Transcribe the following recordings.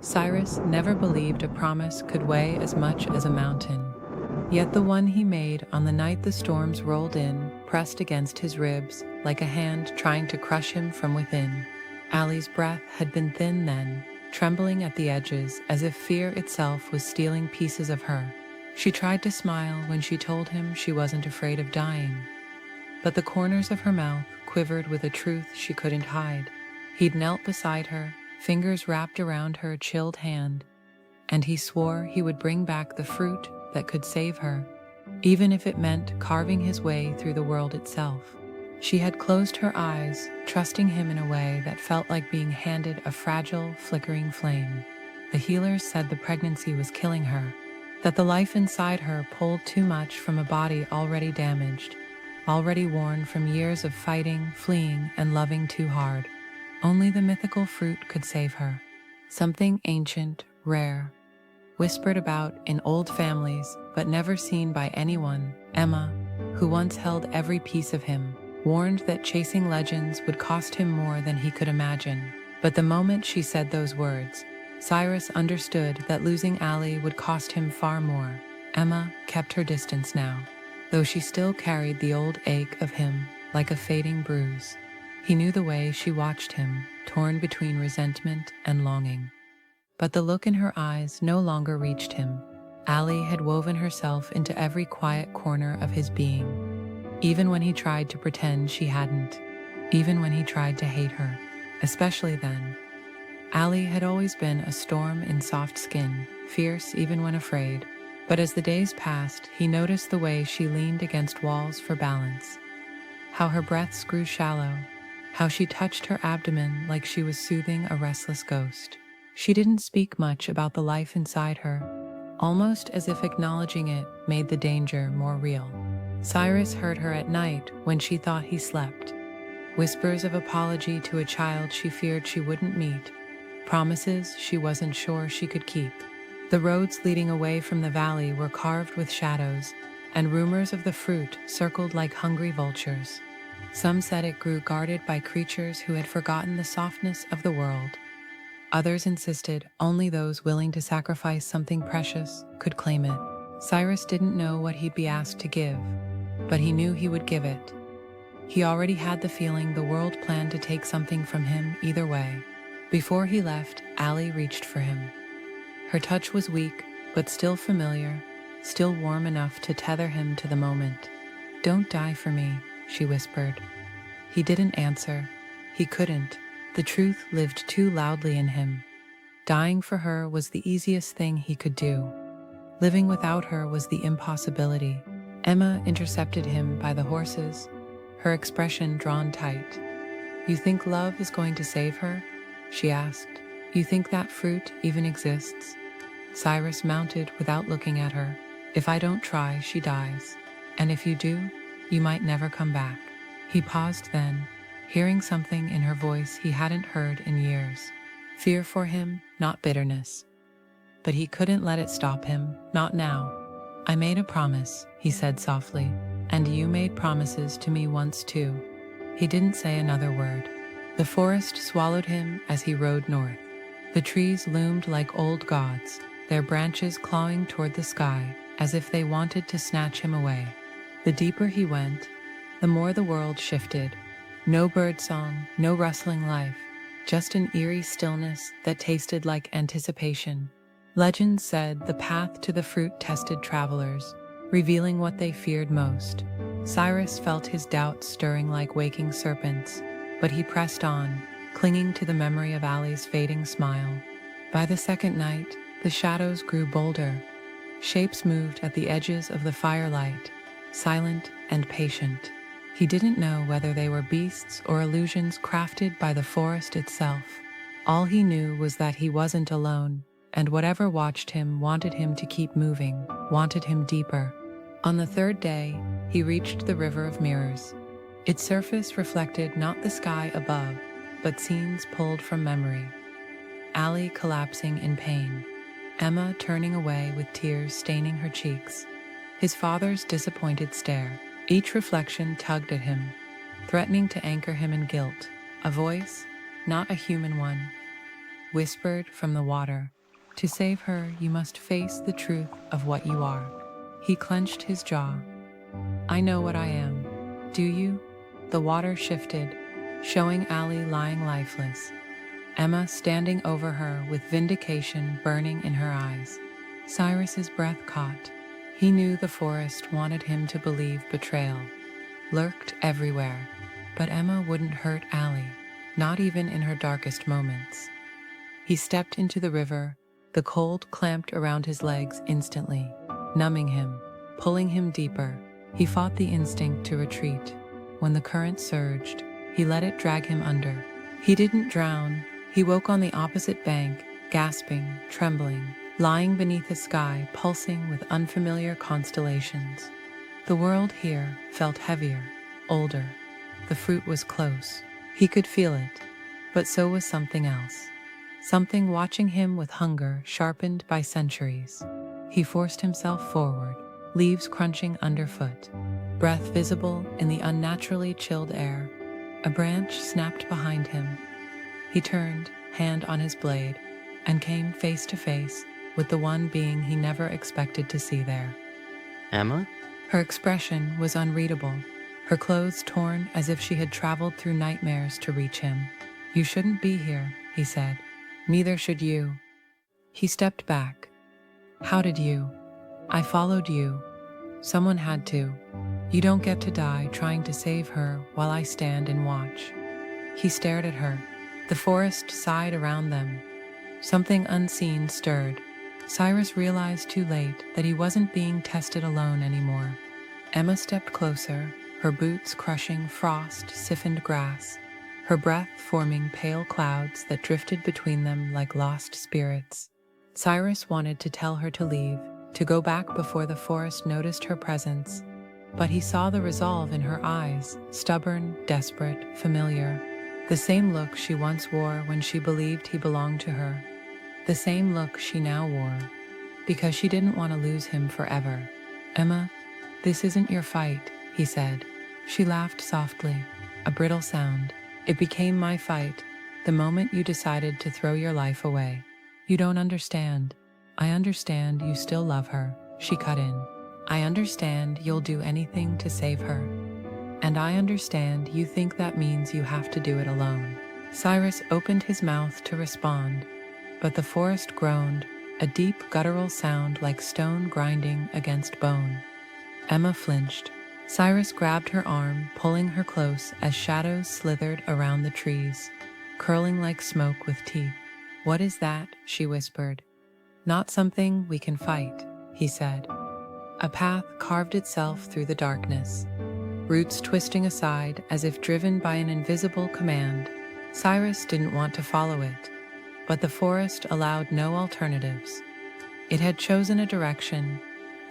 Cyrus never believed a promise could weigh as much as a mountain. Yet the one he made on the night the storms rolled in pressed against his ribs like a hand trying to crush him from within. Allie's breath had been thin then, trembling at the edges as if fear itself was stealing pieces of her. She tried to smile when she told him she wasn't afraid of dying, but the corners of her mouth quivered with a truth she couldn't hide. He'd knelt beside her, fingers wrapped around her chilled hand, and he swore he would bring back the fruit that could save her, even if it meant carving his way through the world itself. She had closed her eyes, trusting him in a way that felt like being handed a fragile, flickering flame. The healers said the pregnancy was killing her, that the life inside her pulled too much from a body already damaged, already worn from years of fighting, fleeing, and loving too hard. Only the mythical fruit could save her. Something ancient, rare, whispered about in old families but never seen by anyone. Emma, who once held every piece of him, warned that chasing legends would cost him more than he could imagine. But the moment she said those words, Cyrus understood that losing Allie would cost him far more. Emma kept her distance now, though she still carried the old ache of him like a fading bruise. He knew the way she watched him, torn between resentment and longing. But the look in her eyes no longer reached him. Allie had woven herself into every quiet corner of his being, even when he tried to pretend she hadn't, even when he tried to hate her. Especially then. Allie had always been a storm in soft skin, fierce even when afraid. But as the days passed, he noticed the way she leaned against walls for balance, how her breaths grew shallow, how she touched her abdomen like she was soothing a restless ghost. She didn't speak much about the life inside her, almost as if acknowledging it made the danger more real. Cyrus heard her at night when she thought he slept. Whispers of apology to a child she feared she wouldn't meet, promises she wasn't sure she could keep. The roads leading away from the valley were carved with shadows, and rumors of the fruit circled like hungry vultures. Some said it grew guarded by creatures who had forgotten the softness of the world. Others insisted only those willing to sacrifice something precious could claim it. Cyrus didn't know what he'd be asked to give, but he knew he would give it. He already had the feeling the world planned to take something from him either way. Before he left, Allie reached for him. Her touch was weak, but still familiar, still warm enough to tether him to the moment. "Don't die for me," she whispered. He didn't answer. He couldn't. The truth lived too loudly in him. Dying for her was the easiest thing he could do. Living without her was the impossibility. Emma intercepted him by the horses, her expression drawn tight. "You think love is going to save her?" she asked. "You think that fruit even exists?" Cyrus mounted without looking at her. "If I don't try, she dies. And if you do, you might never come back." He paused then, hearing something in her voice he hadn't heard in years. Fear for him, not bitterness. But he couldn't let it stop him, not now. "I made a promise," he said softly, "and you made promises to me once too." He didn't say another word. The forest swallowed him as he rode north. The trees loomed like old gods, their branches clawing toward the sky as if they wanted to snatch him away. The deeper he went, the more the world shifted. No birdsong, no rustling life, just an eerie stillness that tasted like anticipation. Legends said the path to the fruit tested travelers, revealing what they feared most. Cyrus felt his doubts stirring like waking serpents, but he pressed on, clinging to the memory of Allie's fading smile. By the second night, the shadows grew bolder. Shapes moved at the edges of the firelight, silent and patient. He didn't know whether they were beasts or illusions crafted by the forest itself. All he knew was that he wasn't alone, and whatever watched him wanted him to keep moving, wanted him deeper. On the third day, he reached the River of Mirrors. Its surface reflected not the sky above, but scenes pulled from memory. Allie collapsing in pain, Emma turning away with tears staining her cheeks, his father's disappointed stare. Each reflection tugged at him, threatening to anchor him in guilt. A voice, not a human one, whispered from the water. To save her, you must face the truth of what you are. He clenched his jaw. I know what I am. Do you? The water shifted, showing Allie lying lifeless, Emma standing over her with vindication burning in her eyes. Cyrus's breath caught. He knew the forest wanted him to believe betrayal lurked everywhere, but Emma wouldn't hurt Allie, not even in her darkest moments. He stepped into the river, the cold clamped around his legs instantly, numbing him, pulling him deeper. He fought the instinct to retreat. When the current surged, he let it drag him under. He didn't drown. He woke on the opposite bank, gasping, trembling, lying beneath a sky pulsing with unfamiliar constellations. The world here felt heavier, older. The fruit was close. He could feel it, but so was something else. Something watching him with hunger sharpened by centuries. He forced himself forward, leaves crunching underfoot, breath visible in the unnaturally chilled air. A branch snapped behind him. He turned, hand on his blade, and came face to face with the one being he never expected to see there. Emma? Her expression was unreadable, her clothes torn as if she had traveled through nightmares to reach him. You shouldn't be here, he said. Neither should you. He stepped back. How did you? I followed you. Someone had to. You don't get to die trying to save her while I stand and watch. He stared at her. The forest sighed around them. Something unseen stirred. Cyrus realized too late that he wasn't being tested alone anymore. Emma stepped closer, her boots crushing frost-stiffened grass, her breath forming pale clouds that drifted between them like lost spirits. Cyrus wanted to tell her to leave, to go back before the forest noticed her presence, but he saw the resolve in her eyes, stubborn, desperate, familiar. The same look she once wore when she believed he belonged to her. The same look she now wore, because she didn't want to lose him forever. Emma, this isn't your fight, he said. She laughed softly, a brittle sound. It became my fight, the moment you decided to throw your life away. You don't understand. I understand you still love her, she cut in. I understand you'll do anything to save her. And I understand you think that means you have to do it alone. Cyrus opened his mouth to respond, but the forest groaned, a deep guttural sound like stone grinding against bone. Emma flinched. Cyrus grabbed her arm, pulling her close as shadows slithered around the trees, curling like smoke with teeth. What is that? She whispered. Not something we can fight, he said. A path carved itself through the darkness, roots twisting aside as if driven by an invisible command. Cyrus didn't want to follow it, but the forest allowed no alternatives. It had chosen a direction,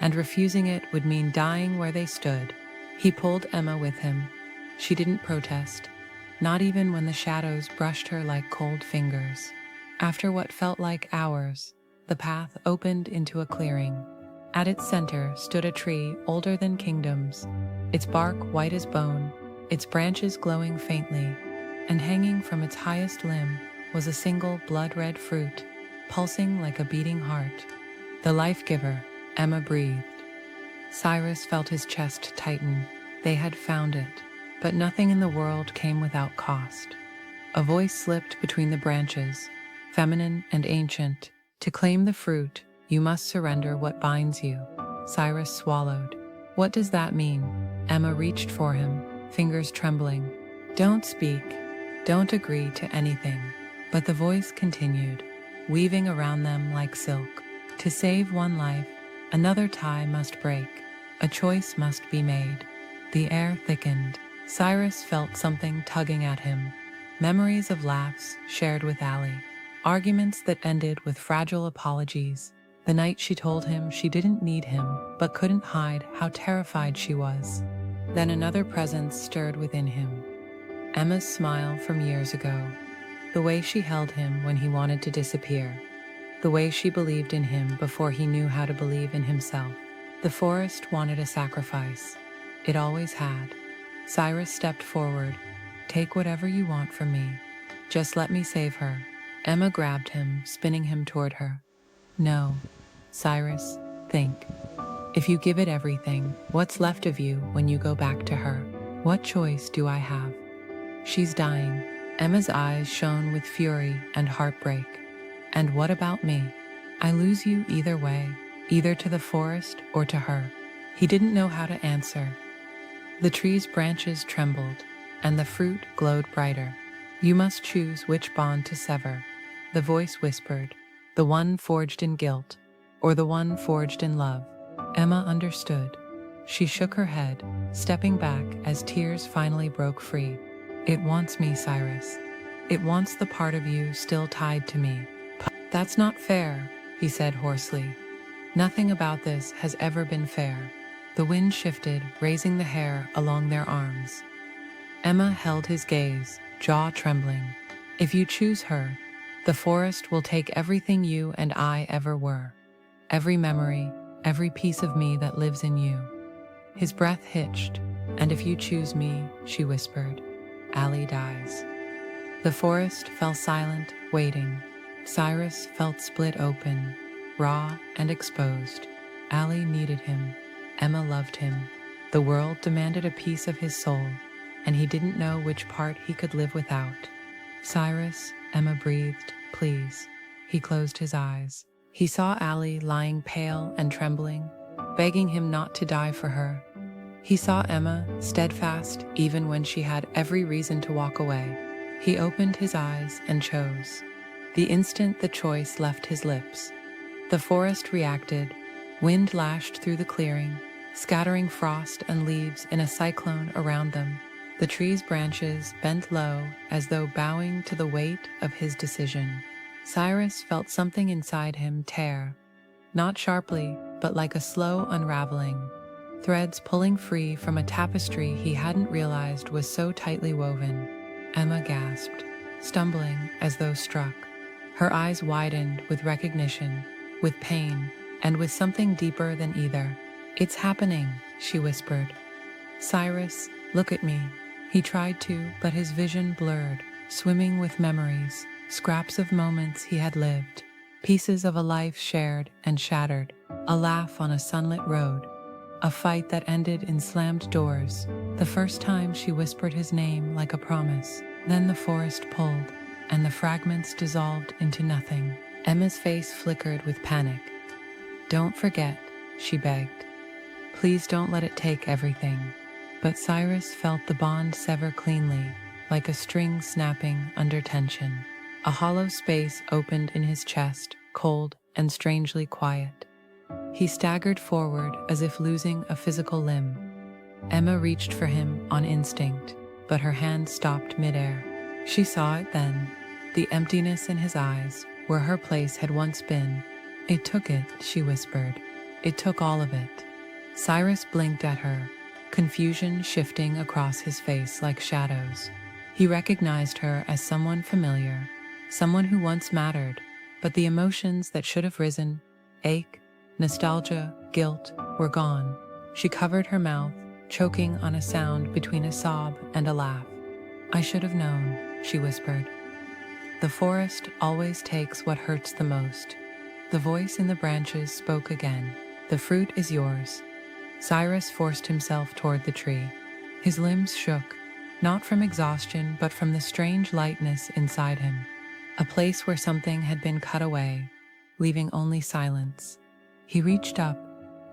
and refusing it would mean dying where they stood. He pulled Emma with him. She didn't protest, not even when the shadows brushed her like cold fingers. After what felt like hours, the path opened into a clearing. At its center stood a tree older than kingdoms, its bark white as bone, its branches glowing faintly, and hanging from its highest limb was a single blood-red fruit, pulsing like a beating heart. The life-giver, Emma breathed. Cyrus felt his chest tighten. They had found it, but nothing in the world came without cost. A voice slipped between the branches, feminine and ancient. To claim the fruit, you must surrender what binds you. Cyrus swallowed. What does that mean? Emma reached for him, fingers trembling. Don't speak. Don't agree to anything. But the voice continued, weaving around them like silk. To save one life, another tie must break. A choice must be made. The air thickened. Cyrus felt something tugging at him. Memories of laughs shared with Allie. Arguments that ended with fragile apologies. The night she told him she didn't need him, but couldn't hide how terrified she was. Then another presence stirred within him. Emma's smile from years ago. The way she held him when he wanted to disappear. The way she believed in him before he knew how to believe in himself. The forest wanted a sacrifice. It always had. Cyrus stepped forward. Take whatever you want from me. Just let me save her. Emma grabbed him, spinning him toward her. No, Cyrus, think. If you give it everything, what's left of you when you go back to her? What choice do I have? She's dying. Emma's eyes shone with fury and heartbreak. And what about me? I lose you either way, either to the forest or to her. He didn't know how to answer. The tree's branches trembled, and the fruit glowed brighter. You must choose which bond to sever. The voice whispered, the one forged in guilt, or the one forged in love. Emma understood. She shook her head, stepping back as tears finally broke free. It wants me, Cyrus. It wants the part of you still tied to me. That's not fair, he said hoarsely. Nothing about this has ever been fair. The wind shifted, raising the hair along their arms. Emma held his gaze, jaw trembling. If you choose her, the forest will take everything you and I ever were. Every memory, every piece of me that lives in you. His breath hitched. And if you choose me, she whispered, Allie dies. The forest fell silent, waiting. Cyrus felt split open, raw and exposed. Allie needed him. Emma loved him. The world demanded a piece of his soul, and he didn't know which part he could live without. Cyrus, Emma breathed, please. He closed his eyes. He saw Allie lying pale and trembling, begging him not to die for her. He saw Emma, steadfast even when she had every reason to walk away. He opened his eyes and chose. The instant the choice left his lips, the forest reacted. Wind lashed through the clearing, scattering frost and leaves in a cyclone around them. The tree's branches bent low as though bowing to the weight of his decision. Cyrus felt something inside him tear, not sharply, but like a slow unraveling. Threads pulling free from a tapestry he hadn't realized was so tightly woven. Emma gasped, stumbling as though struck. Her eyes widened with recognition, with pain, and with something deeper than either. It's happening, she whispered. Cyrus, look at me. He tried to, but his vision blurred, swimming with memories, scraps of moments he had lived, pieces of a life shared and shattered, a laugh on a sunlit road, a fight that ended in slammed doors, the first time she whispered his name like a promise. Then the forest pulled, and the fragments dissolved into nothing. Emma's face flickered with panic. Don't forget, she begged. Please don't let it take everything. But Cyrus felt the bond sever cleanly, like a string snapping under tension. A hollow space opened in his chest, cold and strangely quiet. He staggered forward as if losing a physical limb. Emma reached for him on instinct, but her hand stopped midair. She saw it then, the emptiness in his eyes, where her place had once been. It took it, she whispered. It took all of it. Cyrus blinked at her, confusion shifting across his face like shadows. He recognized her as someone familiar, someone who once mattered, but the emotions that should have risen, ache, nostalgia, guilt, were gone. She covered her mouth, choking on a sound between a sob and a laugh. I should have known, she whispered. The forest always takes what hurts the most. The voice in the branches spoke again. The fruit is yours. Cyrus forced himself toward the tree. His limbs shook, not from exhaustion, but from the strange lightness inside him. A place where something had been cut away, leaving only silence. He reached up.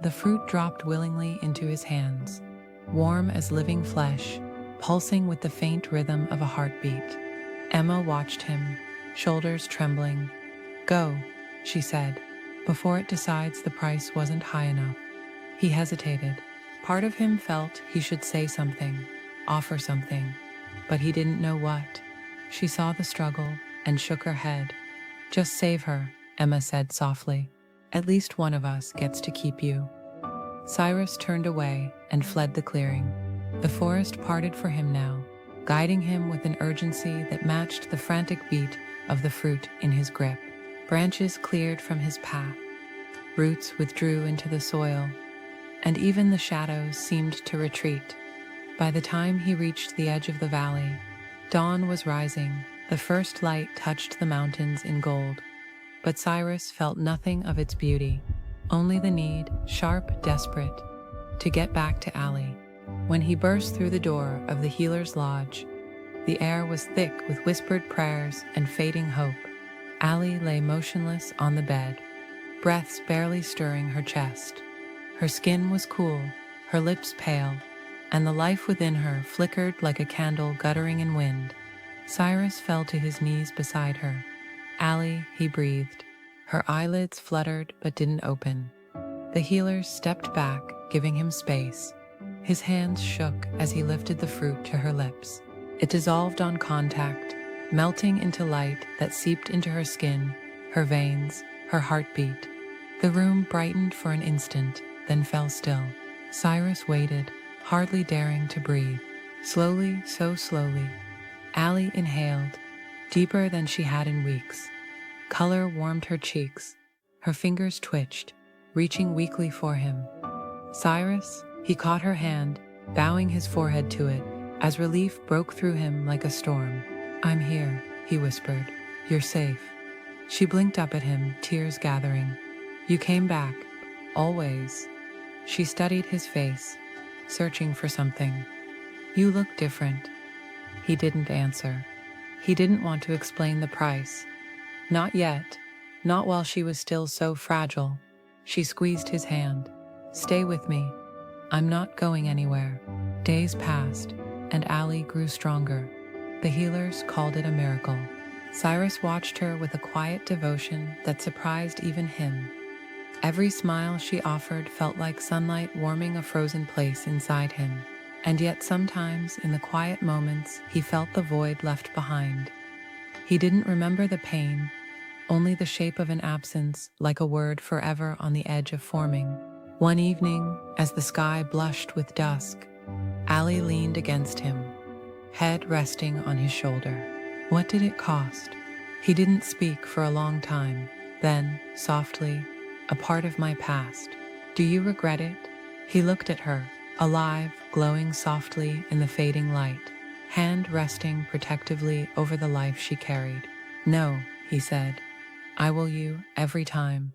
The fruit dropped willingly into his hands, warm as living flesh, pulsing with the faint rhythm of a heartbeat. Emma watched him, shoulders trembling. Go, she said, before it decides the price wasn't high enough. He hesitated. Part of him felt he should say something, offer something, but he didn't know what. She saw the struggle and shook her head. Just save her, Emma said softly. At least one of us gets to keep you. Cyrus turned away and fled the clearing. The forest parted for him now, guiding him with an urgency that matched the frantic beat of the fruit in his grip. Branches cleared from his path. Roots withdrew into the soil, and even the shadows seemed to retreat. By the time he reached the edge of the valley, dawn was rising, The first light touched the mountains in gold, but Cyrus felt nothing of its beauty, only the need, sharp, desperate, to get back to Allie. When he burst through the door of the healer's lodge, the air was thick with whispered prayers and fading hope. Allie lay motionless on the bed, breaths barely stirring her chest. Her skin was cool, her lips pale, and the life within her flickered like a candle guttering in wind. Cyrus fell to his knees beside her. "Allie," he breathed. Her eyelids fluttered but didn't open. The healer stepped back, giving him space. His hands shook as he lifted the fruit to her lips. It dissolved on contact, melting into light that seeped into her skin, her veins, her heartbeat. The room brightened for an instant, then fell still. Cyrus waited, hardly daring to breathe. Slowly, so slowly, Allie inhaled, deeper than she had in weeks. Color warmed her cheeks. Her fingers twitched, reaching weakly for him. "Cyrus," he caught her hand, bowing his forehead to it, as relief broke through him like a storm. "I'm here," he whispered. "You're safe." She blinked up at him, tears gathering. "You came back. Always." She studied his face, searching for something. "You look different." He didn't answer. He didn't want to explain the price. Not yet. Not while she was still so fragile. She squeezed his hand. "Stay with me. I'm not going anywhere." Days passed, and Allie grew stronger. The healers called it a miracle. Cyrus watched her with a quiet devotion that surprised even him. Every smile she offered felt like sunlight warming a frozen place inside him. And yet sometimes, in the quiet moments, he felt the void left behind. He didn't remember the pain, only the shape of an absence, like a word forever on the edge of forming. One evening, as the sky blushed with dusk, Allie leaned against him, head resting on his shoulder. "What did it cost?" He didn't speak for a long time. Then, softly, "A part of my past. Do you regret it?" He looked at her, alive, glowing softly in the fading light, hand resting protectively over the life she carried. "No," he said. "I will you every time."